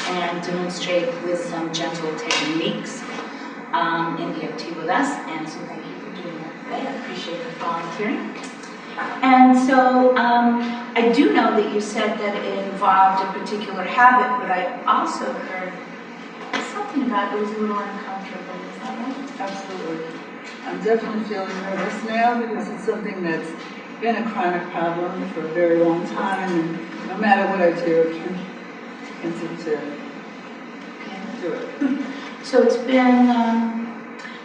and demonstrate with some gentle techniques in EFT with us. And so thank you for doing that today. I appreciate the volunteering. And so I do know that you said that it involved a particular habit, but I also heard something about it was a little uncomfortable. Is that right? Absolutely. I'm definitely feeling nervous now because it's something that's been a chronic problem for a very long time, and no matter what I do, I can't seem to do it. So it's been,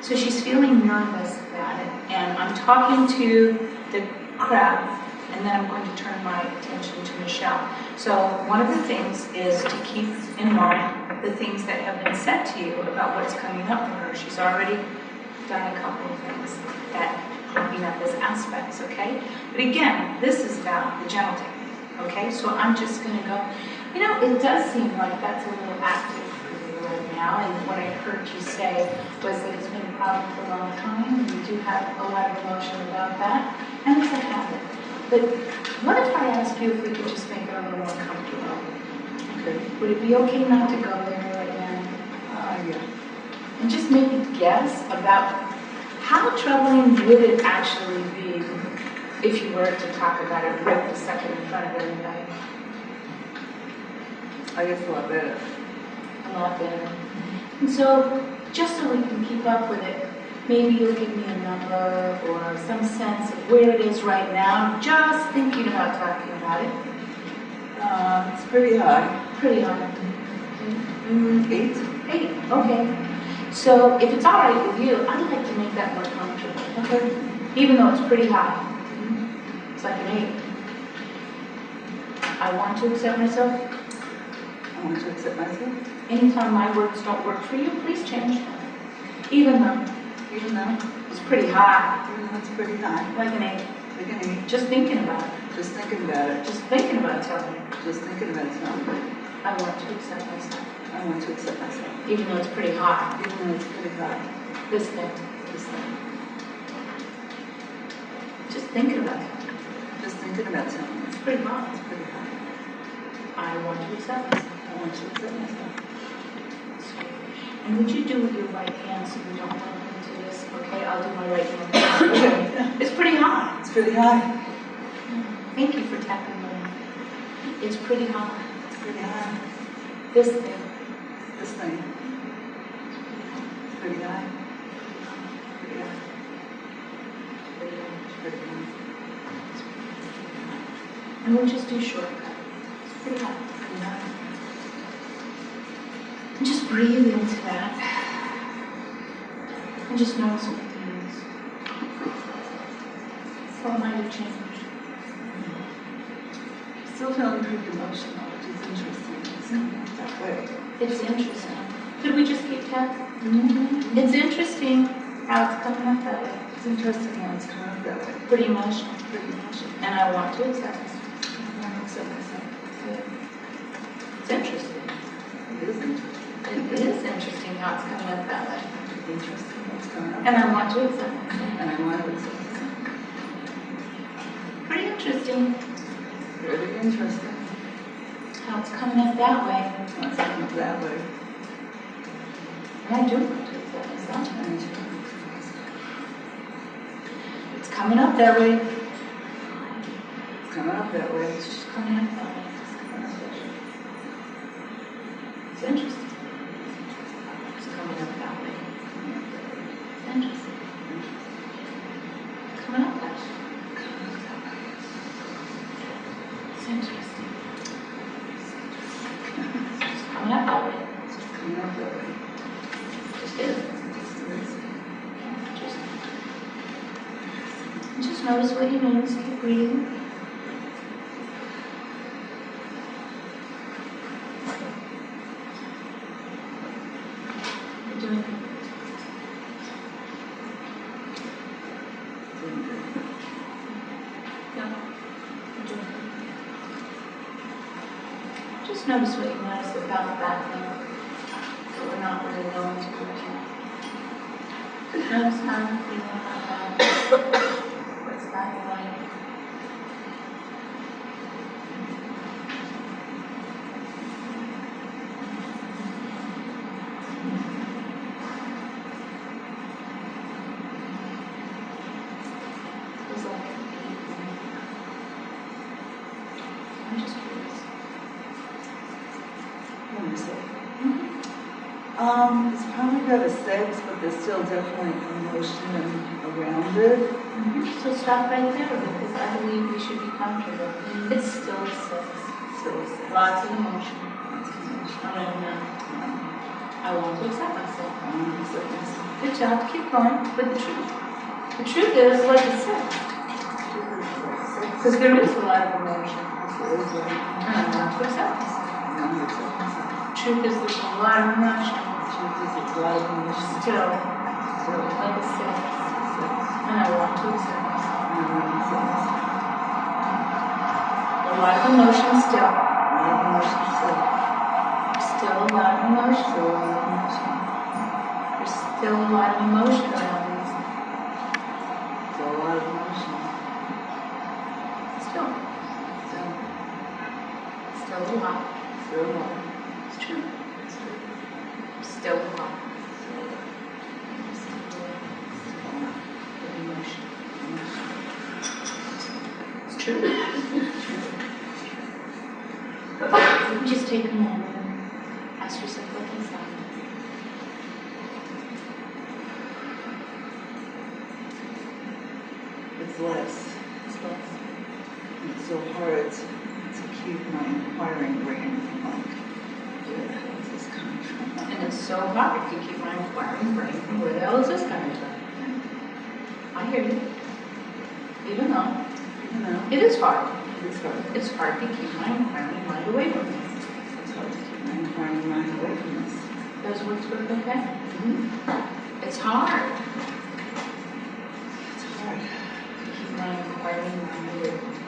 so she's feeling nervous about it, and I'm talking to the crowd, and then I'm going to turn my attention to Michelle. So one of the things is to keep in mind the things that have been said to you about what's coming up for her. She's already done a couple of things that popping up as aspects, okay? But again, this is about the gentle technique, okay? So I'm just going to go, you know, it does seem like that's a little active for you right now, and what I heard you say was that it's been a problem for a long time, and you do have a lot of emotion about that, and it's a habit. But what if I asked you if we could just make it a little more comfortable? Okay. Would it be okay not to go there right now? Yeah. And just maybe guess about how troubling would it actually be if you were to talk about it right the second in front of everybody? I guess a lot better. A lot better. And so, just so we can keep up with it, maybe you'll give me a number or some sense of where it is right now, just thinking about talking about it. It's pretty high. Pretty high. 8. 8, okay. So if it's all right with you, I'd like to make that more comfortable. Okay. Even though it's pretty high. It's like an 8. I want to accept myself. I want to accept myself. Anytime my words don't work for you, please change them. Even though it's pretty high. Even though it's pretty high. Like an 8. Like an 8. Just thinking about it. Just thinking about it. Just thinking about telling me. Just thinking about it. I want to accept myself. I want to accept myself. Even though it's pretty high. Even though it's pretty high. This thing. This thing. Just thinking about it. Just thinking about telling me. It's pretty high. It's pretty high. I want to accept myself. I want to accept myself. And would you do with your right hand so we don't run into this? Okay, I'll do my right hand. Okay. It's pretty high. It's pretty high. Thank you for tapping me. It's pretty high. It's pretty high. This thing. This thing. It's pretty high. Pretty high. Pretty high. It's pretty high. And we'll just do shortcut. It's pretty high. Pretty high. And just breathe into that. And just notice what it means. What might have changed? Still feeling pretty emotional, which is interesting. It's coming out that way. It's interesting. Could we just keep tapping? It's interesting how it's coming up that way. It's interesting how it's coming up that way. Pretty emotional. Pretty emotional. And I want to accept it. I want to accept myself. It's interesting. It is interesting. It is interesting how it's coming up that way. It's interesting how it's coming up. And I want to accept myself. And I want to accept myself. Pretty interesting Really interesting how it's coming up that way. how it's coming up that way. And I do want to accept myself. And I do want to accept myself. It's coming up that way. It's coming up that way. It's just coming up that way. It's interesting. It's coming up that way. It's interesting. It's coming up that way. It's interesting. It's just coming up that way. It's just coming up that way. It just is. Just notice what you notice. Keep breathing. You're doing good. Yeah. You're doing good. Just notice what you notice about that thing, but we're not really going to do it yet. Just notice how you're feeling about that. What's that like? yourself. It's probably got a sex, but there's still definitely emotion around it. So stop right there because I believe we should be comfortable. It's still sex. Still a sex. Lots of emotion. Lots of emotion. I don't know. I want to accept myself. Accept myself. Good job. Keep going with the truth. The truth is like it's sex. Because there is a lot of emotion. There is one. And I want to accept myself. Truth is there's a lot of emotion. Truth is a lot of emotion. Still, Still, like it's sex. And I want to accept myself. and I want to accept myself. A lot of emotion still. A lot of emotion still. Still a lot of emotion. Still a lot of emotion. There's still a lot of emotion around these. Still a lot of emotion. Still. Still. Still a lot. Still a lot. It's true. It's true. Still a lot. Still a lot. Of emotion. It's true. Just take a moment and ask yourself what's inside. It's less. It's less. It's so hard to keep my inquiring brain from like, where the hell is this coming from? And it's so hard to keep my inquiring brain from where the hell is this coming from? I hear you. Even though You know, it is hard. it's hard. It's hard to keep my inquiring mind away from this. It's hard to keep my inquiring mind away from this. Those words work okay? It's hard It's hard. to keep my inquiring mind away from this.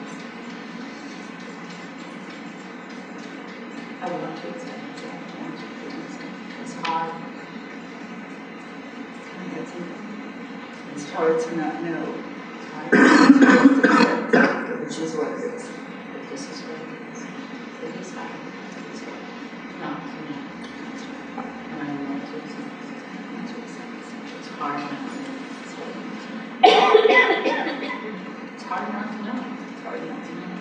I want to accept myself. I want to feel myself. It's hard. It's hard to not know. It's hard. Which is what it is. But this is what it is. It is hard. It's not for me. And I want to accept myself. It's hard not to know. It's hard not to know. It's hard not to know.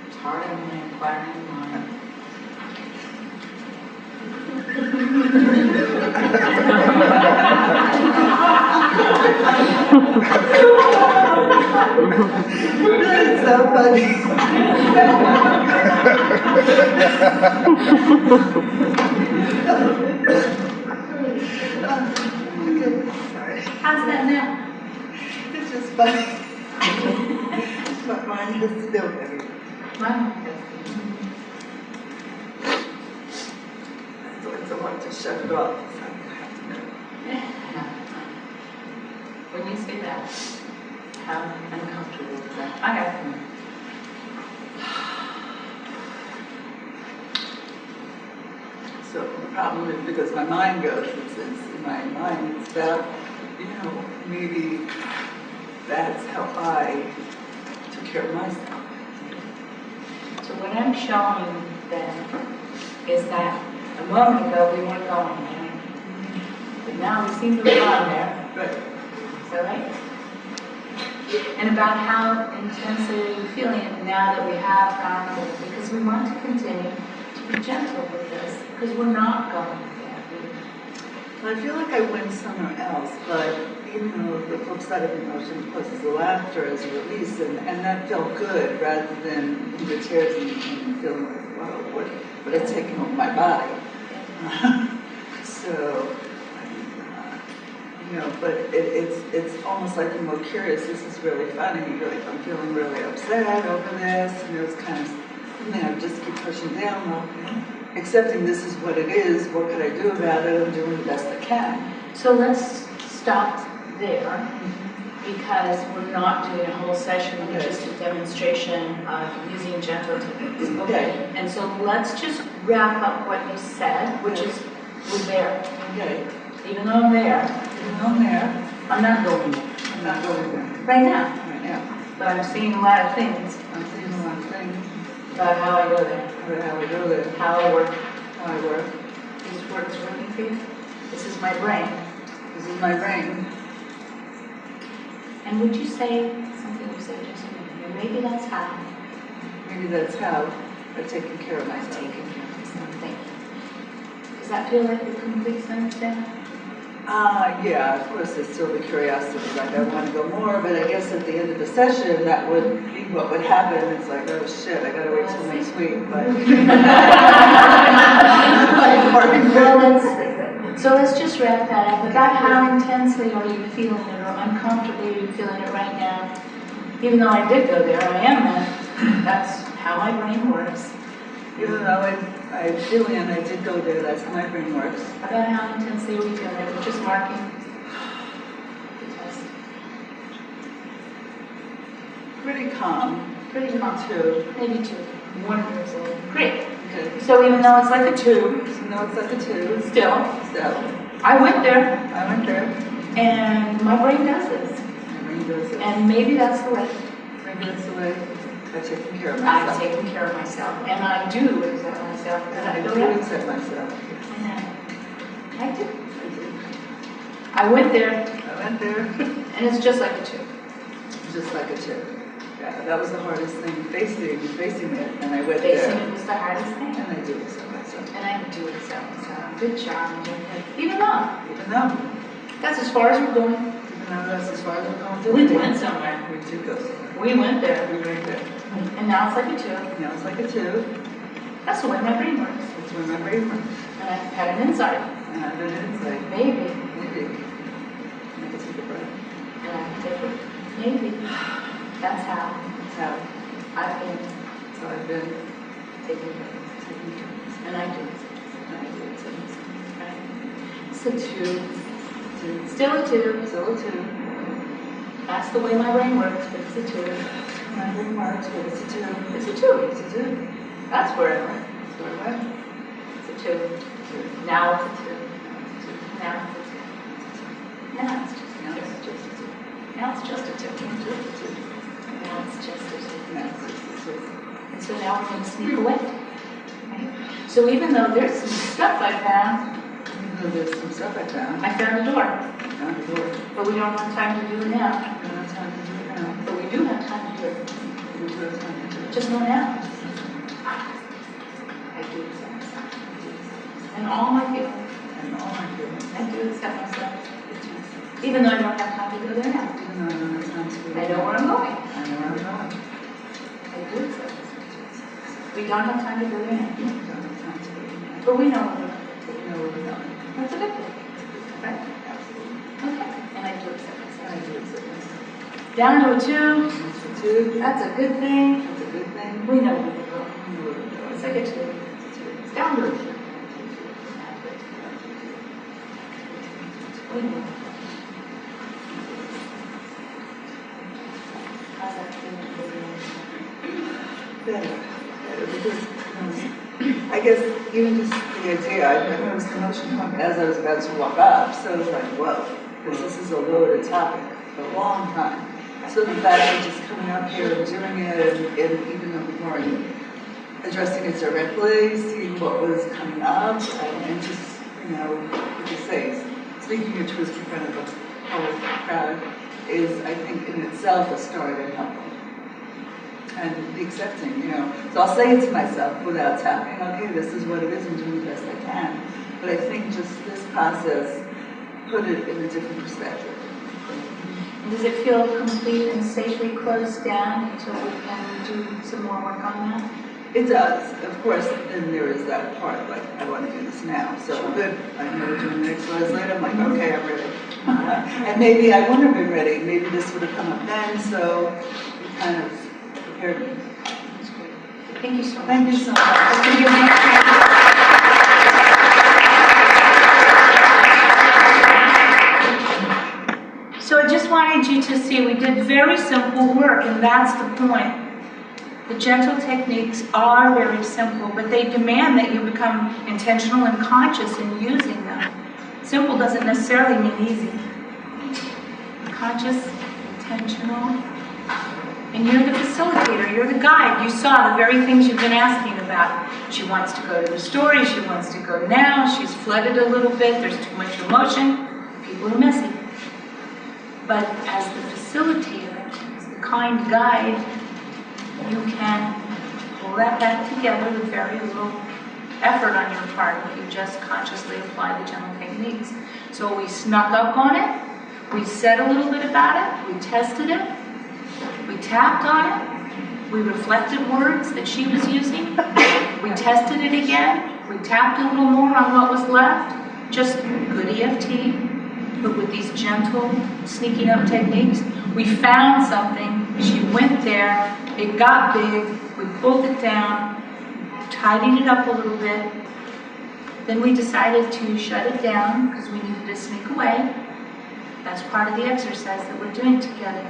It's hard on my inquiring mind. That's so funny. Okay, sorry. How's that now? It's just funny. My mind has to know everything. Mine. So it's so hard to shut it off. So I have to know. When you say that, how uncomfortable is that? I have to know. So the problem is because my mind goes, it's in my mind, it's about, maybe that's how I took care of myself. So what I'm showing then is that a moment ago we weren't going there, but now we seem to have gone there. Right. Is that right? And about how intensely are you feeling it now that we have gone there? Because we want to continue to be gentle with this, because we're not going there. Well, I feel like I went somewhere else, but the flip side of emotion, of course, is the laughter as a release, and that felt good rather than the tears and feeling like, wow, what it's taking over my body. So, but it's almost like you're more curious. This is really funny. You're like, I'm feeling really upset over this, and it's kind of something I just keep pushing down. Well, accepting this is what it is. What could I do about it? I'm doing the best I can. So let's stop there, because we're not doing a whole session, we're Okay. just a demonstration of using gentle techniques. Okay. And so let's just wrap up what you said, which is we're there. Okay. Even though I'm there, Even though I'm there, I'm not going there I'm not going there right now. right now. But I'm seeing a lot of things I'm seeing a lot of things about how I go there, about how I go there, how I work. how I work. These words working for you? This is my brain. This is my brain. And would you say something you said just a minute ago? Maybe that's how Maybe that's how I've taken care of I've myself. taken care of myself. Thank you. Does that feel like a complete sense then? Yeah, of course, there's still the curiosity, like I want to go more, but I guess at the end of the session, that would be what would happen. It's like, oh shit, I gotta wait till next week, but. Well, so let's just wrap that up. About how intensely are you feeling it, or uncomfortably are you feeling it right now? Even though I did go there, I am that. That's how my brain works. Even though I feel and I did go there, that's how my brain works. About how intensely are we feeling it? We're just marking the test. Pretty calm. Pretty calm. 2. Maybe 2. Wonderful. Great. Okay. So even though it's like a 2, So now it's like a 2. still, I went there, I went there. and my brain does this. My brain does it. And maybe that's the way. Maybe that's the way I've taken care of I've myself. taken care of myself, and I do accept myself. And I go do there. accept myself. And I do. I went there, I went there. and it's just like a 2. Just like a 2. Yeah, that was the hardest thing, facing it, and I went Facing there. it was the hardest thing. And I do accept myself. And I do accept myself. Good job. Even though, Even though that's as far as we're going. that's as far as we're going to We do it. went somewhere. We did go somewhere. We went there. We went there. And now it's like a 2. Now it's like a 2. That's the way my brain works. That's where my brain works. And I've had an insight. And I've been inside. Maybe. Maybe. I can take a breath. And I can take it. Maybe. That's how That's how I've been I've been taking care of myself. taking care of myself. And I do. And I do accept myself. Right? It's a 2. 2. Still a 2. Still a 2. That's the way my brain works, but it's a 2. My brain works, but it's a 2. It's a 2. It's a 2. That's where I went. That's where I went. It's a 2. 2. Now it's a 2. Now it's a 2. Now it's a 2. Now it's just a 2. Now it's just a 2. Now it's just a 2. Just a 2. Now it's just a 2. Now it's just a 2. And so now we're going to sneak away. Right? So even though there's some stuff I found, Even though there's some stuff I found a door. down the door. But we don't have time to do it now. We don't have time to do it now. But we do have time to do it. We do have time to do it. Just not now. I do accept myself. And all my feelings, And all my feelings. I do accept myself. Even though I don't have time to go there now. Even though I don't have time to do it. I know where I'm going. I know where I'm going. I do accept myself. We don't have time to go there now. We don't have time to do it now. But we know where we're going. But we know where we're going. That's a good thing. Right? Absolutely. Okay. And I do accept And myself. I do accept myself. Down to a 2. That's a 2. That's a good thing. That's a good thing. We know where we're going. We know where we're going. It's like a 2. It's a 2. It's down to a 2. We know. How's that feeling for you? Better. Better because I guess even just the idea, I noticed the motion come as I was about to walk up, so I was like, whoa, because this is a loaded topic for a long time. So the fact of just coming up here and doing it, and even though we weren't addressing it directly, seeing what was coming up, and just, like you say, speaking your truth in front of the whole crowd is, I think, in itself a start and helpful. And the accepting, So I'll say it to myself without tapping, okay, this is what it is, I'm doing the best I can. But I think just this process put it in a different perspective. Does it feel complete and safely closed down until we can do some more work on that? It does. Of course, then there is that part, like, I want to do this now. So good. I know we're doing the exercise later. I'm like, okay, I'm ready. And maybe I wouldn't have been ready. Maybe this would have come up then, so it kind of prepared me. That's great. Thank you so much. Thank you so much. So I just wanted you to see we did very simple work, and that's the point. The gentle techniques are very simple, but they demand that you become intentional and conscious in using them. Simple doesn't necessarily mean easy. Conscious, intentional, and you're the facilitator, you're the guide. You saw the very things you've been asking about. She wants to go to the story, she wants to go now, she's flooded a little bit, there's too much emotion, people are messy. But as the facilitator, as the kind guide, you can pull that back together with very little effort on your part if you just consciously apply the gentle techniques. So we snuck up on it, we said a little bit about it, we tested it, we tapped on it, we reflected words that she was using, we tested it again, we tapped a little more on what was left, just good EFT, but with these gentle sneaking up techniques. We found something, she went there, it got big, we pulled it down, tidied it up a little bit, then we decided to shut it down because we needed to sneak away. That's part of the exercise that we're doing together.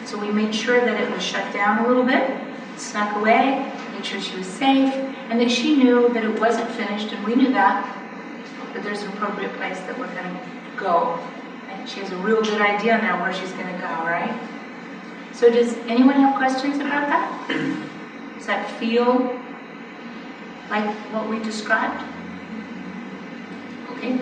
So we made sure that it was shut down a little bit, snuck away, made sure she was safe, and that she knew that it wasn't finished, and we knew that, but there's an appropriate place that we're going to go. And she has a real good idea now where she's going to go, right? So does anyone have questions about that? Does that feel like what we described? Okay.